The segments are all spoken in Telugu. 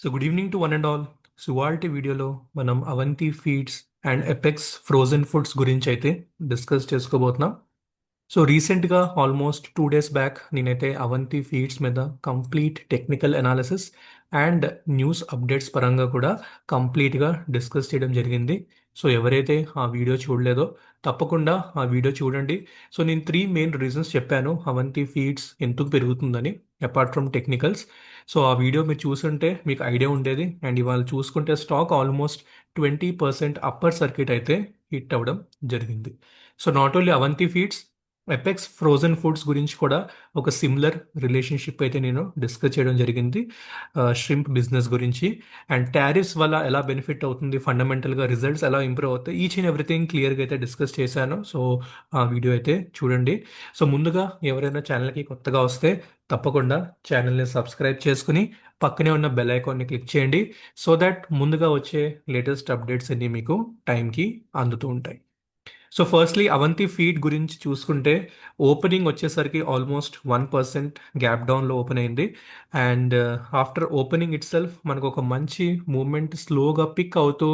So good evening to one and all. So ఇవాల్టి వీడియోలో మనం Avanti Feeds and Apex Frozen Foods గురించి అయితే డిస్కస్ చేసుకోబోతున్నాం. సో రీసెంట్గా ఆల్మోస్ట్ 2 days బ్యాక్ నేనైతే అవంతి ఫీడ్స్ మీద complete technical analysis and news updates పరంగా కూడా కంప్లీట్గా డిస్కస్ చేయడం జరిగింది. సో ఎవరైతే ఆ వీడియో చూడలేదో తప్పకుండా ఆ వీడియో చూడండి. సో నేను 3 మెయిన్ రీజన్స్ చెప్పాను అవంతి ఫీడ్స్ ఎందుకు పెరుగుతుందని, అపార్ట్ ఫ్రమ్ టెక్నికల్స్. సో ఆ వీడియో మీరు చూసుంటే మీకు ఐడియా ఉండేది. అండ్ ఇవాళ చూసుకుంటే స్టాక్ ఆల్మోస్ట్ 20% అప్పర్ సర్క్యూట్ అయితే హిట్ అవ్వడం జరిగింది. So not only Avanti Feeds, Apex Frozen Foods గురించి కూడా ఒక సిమిలర్ రిలేషన్షిప్ అయితే నేను డిస్కస్ చేయడం జరిగింది. ష్రింప్ బిజినెస్ గురించి అండ్ టారిఫ్స్ వల్ల ఎలా బెనిఫిట్ అవుతుంది, ఫండమెంటల్గా రిజల్ట్స్ ఎలా ఇంప్రూవ్ అవుతాయి, ఈచ్ అండ్ ఎవ్రీథింగ్ క్లియర్గా అయితే డిస్కస్ చేశాను. సో ఆ వీడియో అయితే చూడండి. సో ముందుగా ఎవరైనా ఛానల్కి కొత్తగా వస్తే తప్పకుండా ఛానల్ని సబ్స్క్రైబ్ చేసుకుని పక్కనే ఉన్న బెల్ ఐకాన్ని క్లిక్ చేయండి. సో దట్ ముందుగా వచ్చే లేటెస్ట్ అప్డేట్స్ అన్ని మీకు టైంకి అందుతూ ఉంటాయి. సో ఫస్ట్లీ అవంతి ఫీడ్ గురించి చూసుకుంటే ఓపెనింగ్ వచ్చేసరికి ఆల్మోస్ట్ 1% గ్యాప్ డౌన్లో ఓపెన్ అయింది. And after opening it self మనకు ఒక మంచి మూమెంట్ స్లోగా పిక్ అవుతూ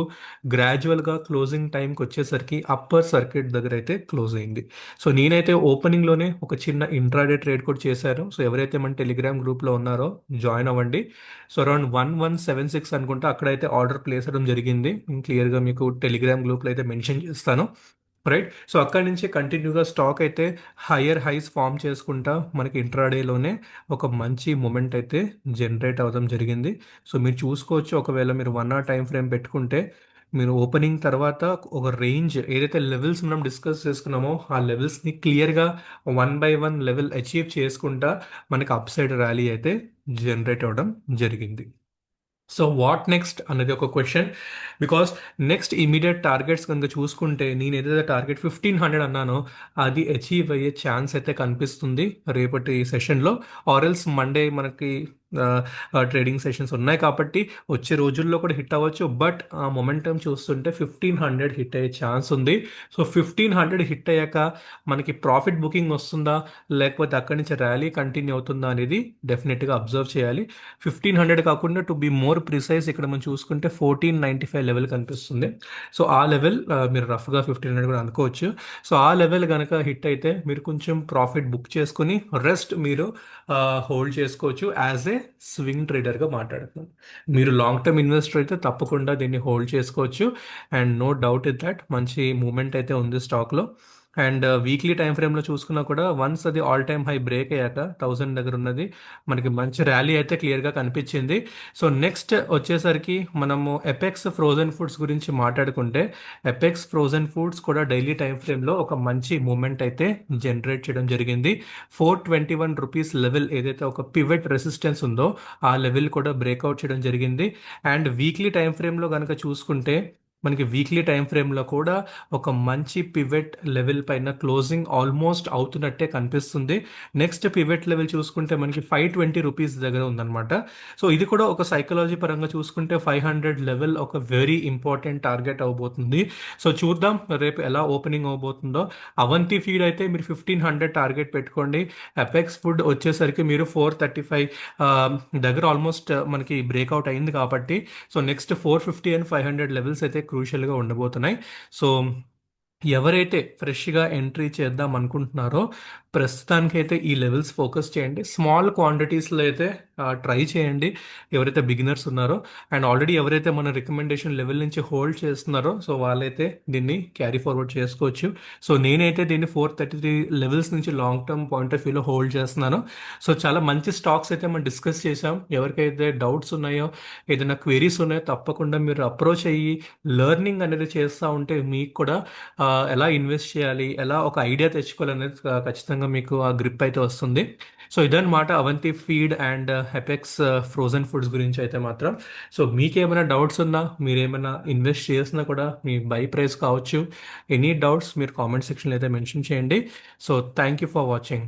గ్రాడ్యువల్గా క్లోజింగ్ టైంకి వచ్చేసరికి అప్పర్ సర్క్యూట్ దగ్గర అయితే క్లోజ్ అయింది. సో నేనైతే ఓపెనింగ్లోనే ఒక చిన్న ఇంట్రాడే ట్రేడ్ కూడా చేశాను. సో ఎవరైతే మన టెలిగ్రామ్ గ్రూప్లో ఉన్నారో జాయిన్ అవ్వండి. సో అరౌండ్ 1176 అనుకుంటా అక్కడైతే ఆర్డర్ ప్లేస్ అవ్వడం జరిగింది. నేను క్లియర్గా మీకు టెలిగ్రామ్ గ్రూప్లో అయితే మెన్షన్ చేస్తాను. రైట్. సో అక్కడి నుంచి కంటిన్యూగా స్టాక్ అయితే హయ్యర్ హైస్ ఫామ్ చేసుకుంటా మనకి ఇంట్రాడేలోనే ఒక మంచి మూమెంట్ అయితే జనరేట్ అవ్వడం జరిగింది. సో మీరు చూసుకోవచ్చు, ఒకవేళ మీరు 1 hour టైం ఫ్రేమ్ పెట్టుకుంటే మీరు ఓపెనింగ్ తర్వాత ఒక రేంజ్ ఏదైతే లెవెల్స్ మనం డిస్కస్ చేసుకున్నామో ఆ లెవెల్స్ని క్లియర్గా 1 by 1 లెవెల్ అచీవ్ చేసుకుంటా మనకి అప్ సైడ్ ర్యాలీ అయితే జనరేట్ అవ్వడం జరిగింది. సో వాట్ నెక్స్ట్ అనేది ఒక question. Because next immediate targets కనుక చూసుకుంటే నేను ఏదైతే టార్గెట్ 1500 అన్నానో అది అచీవ్ అయ్యే ఛాన్స్ అయితే కనిపిస్తుంది రేపటి సెషన్లో. ఆర్ఎల్స్ మండే మనకి ట్రేడింగ్ సెషన్స్ ఉన్నాయి కాబట్టి వచ్చే రోజుల్లో కూడా హిట్ అవ్వచ్చు. బట్ ఆ మొమెంటం చూస్తుంటే 1500 హిట్ అయ్యే ఛాన్స్ ఉంది. సో 1500 హిట్ అయ్యాక మనకి ప్రాఫిట్ బుకింగ్ వస్తుందా లేకపోతే అక్కడి నుంచి ర్యాలీ కంటిన్యూ అవుతుందా అనేది డెఫినెట్గా అబ్జర్వ్ చేయాలి. 1500 కాకుండా టు బి మోర్ ప్రిసైజ్ ఇక్కడ మనం చూసుకుంటే 1495 లెవెల్ కనిపిస్తుంది. సో ఆ లెవెల్ మీరు రఫ్గా 1500 కూడా అనుకోవచ్చు. సో ఆ లెవెల్ కనుక హిట్ అయితే మీరు కొంచెం ప్రాఫిట్ బుక్ చేసుకుని రెస్ట్ మీరు హోల్డ్ చేసుకోవచ్చు. యాజ్ ఏ స్వింగ్ ట్రేడర్గా మాట్లాడుతున్నాను. మీరు లాంగ్ టర్మ్ ఇన్వెస్టర్ అయితే తప్పకుండా దీన్ని హోల్డ్ చేసుకోవచ్చు. And no doubt it that మంచి మూమెంట్ అయితే ఉంది స్టాక్లో. అండ్ వీక్లీ టైం ఫ్రేమ్లో చూసుకున్నా కూడా వన్స్ అది ఆల్ టైమ్ హై బ్రేక్ అయ్యాక 1000 దగ్గర ఉన్నది మనకి మంచి ర్యాలీ అయితే క్లియర్గా కనిపించింది. సో నెక్స్ట్ వచ్చేసరికి మనము ఎపెక్స్ ఫ్రోజన్ ఫుడ్స్ గురించి మాట్లాడుకుంటే ఎపెక్స్ ఫ్రోజన్ ఫుడ్స్ కూడా డైలీ టైం ఫ్రేమ్లో ఒక మంచి మూమెంట్ అయితే జనరేట్ చేయడం జరిగింది. 421 రూపీస్ లెవెల్ ఏదైతే ఒక పివెట్ రెసిస్టెన్స్ ఉందో ఆ లెవెల్ కూడా బ్రేక్అవుట్ చేయడం జరిగింది. అండ్ వీక్లీ టైం ఫ్రేమ్లో కనుక చూసుకుంటే మనకి వీక్లీ టైం ఫ్రేమ్లో కూడా ఒక మంచి పివెట్ లెవెల్ పైన క్లోజింగ్ ఆల్మోస్ట్ అవుతున్నట్టే కనిపిస్తుంది. నెక్స్ట్ పివెట్ లెవెల్ చూసుకుంటే మనకి 520 రూపీస్ దగ్గర ఉందన్నమాట. సో ఇది కూడా ఒక సైకాలజీ పరంగా చూసుకుంటే 500 లెవెల్ ఒక వెరీ ఇంపార్టెంట్ టార్గెట్ అవబోతుంది. సో చూద్దాం రేపు ఎలా ఓపెనింగ్ అవబోతుందో. అవంతి ఫీడ్ అయితే మీరు 1500 టార్గెట్ పెట్టుకోండి. ఎపెక్స్ ఫుడ్ వచ్చేసరికి మీరు 435 దగ్గర ఆల్మోస్ట్ మనకి బ్రేక్అవుట్ అయింది కాబట్టి సో నెక్స్ట్ 450 అండ్ 500 లెవెల్స్ అయితే క్రూషియల్గా ఉండబోతున్నాయి. సో ఎవరైతే ఫ్రెష్గా ఎంట్రీ చేద్దాం అనుకుంటున్నారో ప్రస్తుతానికైతే ఈ లెవెల్స్ ఫోకస్ చేయండి. స్మాల్ క్వాంటిటీస్లో అయితే ట్రై చేయండి ఎవరైతే బిగినర్స్ ఉన్నారో. అండ్ ఆల్రెడీ ఎవరైతే మన రికమెండేషన్ లెవెల్ నుంచి హోల్డ్ చేస్తున్నారో సో వాళ్ళైతే దీన్ని క్యారీ ఫార్వర్డ్ చేసుకోవచ్చు. సో నేనైతే దీన్ని 433 లెవెల్స్ నుంచి లాంగ్ టర్మ్ పాయింట్ ఆఫ్ వ్యూలో హోల్డ్ చేస్తున్నాను. సో చాలా మంచి స్టాక్స్ అయితే మనం డిస్కస్ చేసాం. ఎవరికైతే డౌట్స్ ఉన్నాయో ఏదైనా క్వెరీస్ ఉన్నాయో తప్పకుండా మీరు అప్రోచ్ అయ్యి లెర్నింగ్ అనేది చేస్తూ ఉంటే మీకు కూడా ఎలా ఇన్వెస్ట్ చేయాలి, ఎలా ఒక ఐడియా తెచ్చుకోవాలనేది ఖచ్చితంగా మీకు ఆ గ్రిప్ అయితే వస్తుంది. సో ఇదన్నమాట Avanti Feed and Apex Frozen Foods గురించి అయితే మాత్రం. సో మీకేమైనా డౌట్స్ ఉన్నా, మీరేమైనా ఇన్వెస్ట్ చేసినా కూడా మీ బై ప్రైస్ కావచ్చు, ఎనీ డౌట్స్ మీరు కామెంట్ సెక్షన్లో అయితే మెన్షన్ చేయండి. So thank you for watching.